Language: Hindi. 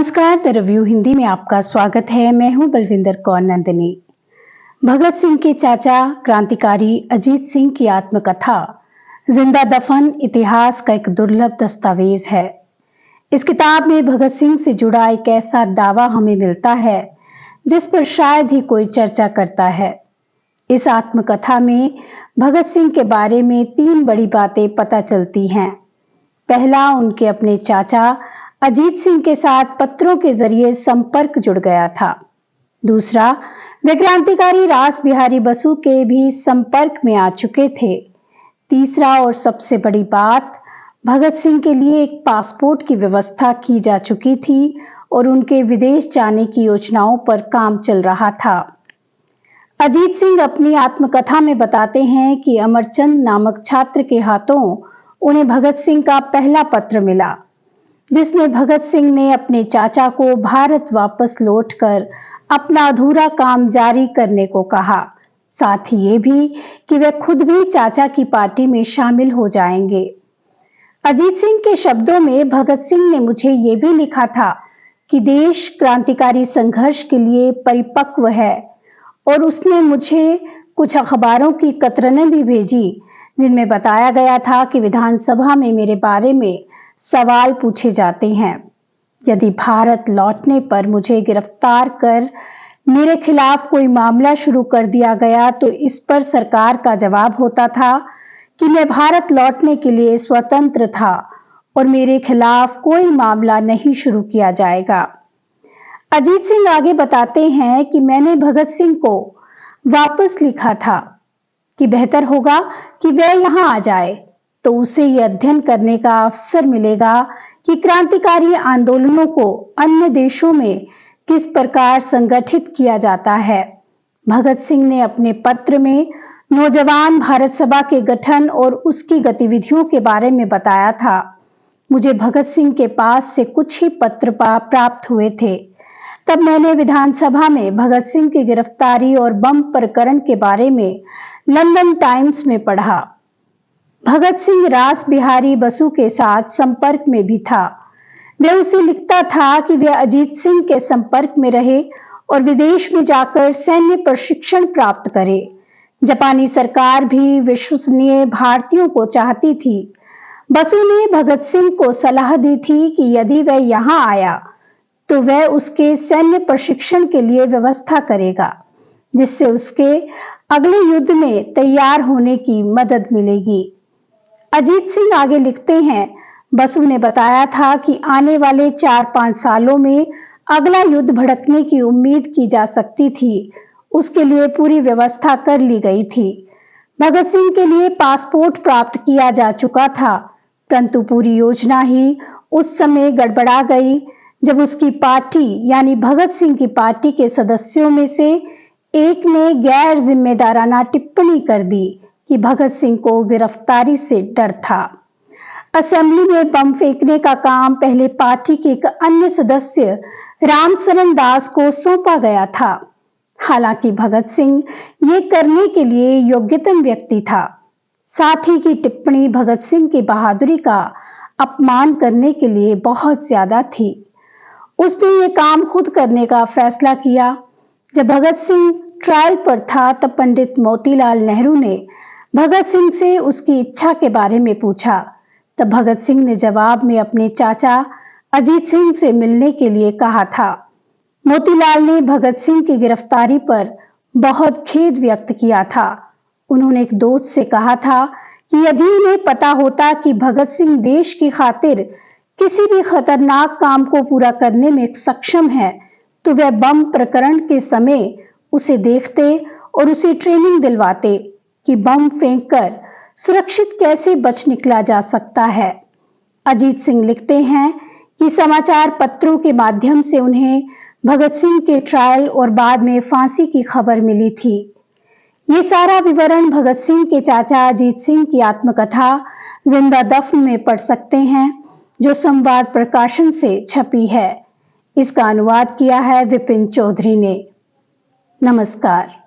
नमस्कार, द रिव्यू हिंदी में आपका स्वागत है। मैं हूं बलविंदर कौर नंदिनी। भगत सिंह के चाचा क्रांतिकारी अजीत सिंह की आत्मकथा जिंदा दफन इतिहास का एक दुर्लभ दस्तावेज है। इस किताब में भगत सिंह से जुड़ा एक ऐसा दावा हमें मिलता है जिस पर शायद ही कोई चर्चा करता है। इस आत्मकथा में भगत सिंह के बारे में 3 बड़ी बातें पता चलती हैं। पहला, उनके अपने चाचा अजीत सिंह के साथ पत्रों के जरिए संपर्क जुड़ गया था। दूसरा, वे क्रांतिकारी रास बिहारी बसु के भी संपर्क में आ चुके थे। तीसरा और सबसे बड़ी बात, भगत सिंह के लिए एक पासपोर्ट की व्यवस्था की जा चुकी थी और उनके विदेश जाने की योजनाओं पर काम चल रहा था। अजीत सिंह अपनी आत्मकथा में बताते हैं कि अमरचंद नामक छात्र के हाथों उन्हें भगत सिंह का पहला पत्र मिला, जिसमें भगत सिंह ने अपने चाचा को भारत वापस लौटकर अपना अधूरा काम जारी करने को कहा। साथ ही ये भी कि वे खुद भी चाचा की पार्टी में शामिल हो जाएंगे। अजीत सिंह के शब्दों में, भगत सिंह ने मुझे ये भी लिखा था कि देश क्रांतिकारी संघर्ष के लिए परिपक्व है और उसने मुझे कुछ अखबारों की कतरनें भी भेजी जिनमें बताया गया था कि विधानसभा में मेरे बारे में सवाल पूछे जाते हैं। यदि भारत लौटने पर मुझे गिरफ्तार कर मेरे खिलाफ कोई मामला शुरू कर दिया गया तो इस पर सरकार का जवाब होता था कि मैं भारत लौटने के लिए स्वतंत्र था और मेरे खिलाफ कोई मामला नहीं शुरू किया जाएगा। अजीत सिंह आगे बताते हैं कि मैंने भगत सिंह को वापस लिखा था कि बेहतर होगा कि वह यहां आ जाए, तो उसे यह अध्ययन करने का अवसर मिलेगा कि क्रांतिकारी आंदोलनों को अन्य देशों में किस प्रकार संगठित किया जाता है। भगत सिंह ने अपने पत्र में नौजवान भारत सभा के गठन और उसकी गतिविधियों के बारे में बताया था। मुझे भगत सिंह के पास से कुछ ही पत्र प्राप्त हुए थे। तब मैंने विधानसभा में भगत सिंह की गिरफ्तारी और बम प्रकरण के बारे में लंदन टाइम्स में पढ़ा। भगत सिंह रास बिहारी बसु के साथ संपर्क में भी था। वह उसे लिखता था कि वह अजीत सिंह के संपर्क में रहे और विदेश में जाकर सैन्य प्रशिक्षण प्राप्त करे। जापानी सरकार भी विश्वसनीय भारतीयों को चाहती थी। बसु ने भगत सिंह को सलाह दी थी कि यदि वह यहां आया तो वह उसके सैन्य प्रशिक्षण के लिए व्यवस्था करेगा, जिससे उसके अगले युद्ध में तैयार होने की मदद मिलेगी। अजीत सिंह आगे लिखते हैं, बसु ने बताया था कि आने वाले 4-5 सालों में अगला युद्ध भड़कने की उम्मीद की जा सकती थी। उसके लिए पूरी व्यवस्था कर ली गई थी। भगत सिंह के लिए पासपोर्ट प्राप्त किया जा चुका था, परंतु पूरी योजना ही उस समय गड़बड़ा गई जब उसकी पार्टी यानी भगत सिंह की पार्टी के सदस्यों में से एक ने गैर जिम्मेदाराना टिप्पणी कर दी कि भगत सिंह को गिरफ्तारी से डर था। असेंबली में बम फेंकने का काम पहले पार्टी के एक अन्य सदस्य रामशरण दास को सौंपा गया था। हालांकि भगत सिंह ये करने के लिए योग्यतम व्यक्ति था। साथ ही की टिप्पणी भगत सिंह की बहादुरी का अपमान करने के लिए बहुत ज्यादा थी। उसने ये काम खुद करने का फैसला किया। जब भगत सिंह ट्रायल पर था तब पंडित मोतीलाल नेहरू ने भगत सिंह से उसकी इच्छा के बारे में पूछा। तब भगत सिंह ने जवाब में अपने चाचा अजीत सिंह से मिलने के लिए कहा था। मोतीलाल ने भगत सिंह की गिरफ्तारी पर बहुत खेद व्यक्त किया था। उन्होंने एक दोस्त से कहा था कि यदि उन्हें पता होता कि भगत सिंह देश की खातिर किसी भी खतरनाक काम को पूरा करने में सक्षम है तो वह बम प्रकरण के समय उसे देखते और उसे ट्रेनिंग दिलवाते कि बम फेंककर सुरक्षित कैसे बच निकला जा सकता है। अजीत सिंह लिखते हैं कि समाचार पत्रों के माध्यम से उन्हें भगत सिंह के ट्रायल और बाद में फांसी की खबर मिली थी। ये सारा विवरण भगत सिंह के चाचा अजीत सिंह की आत्मकथा जिंदा दफन में पढ़ सकते हैं, जो संवाद प्रकाशन से छपी है। इसका अनुवाद किया है विपिन चौधरी ने। नमस्कार।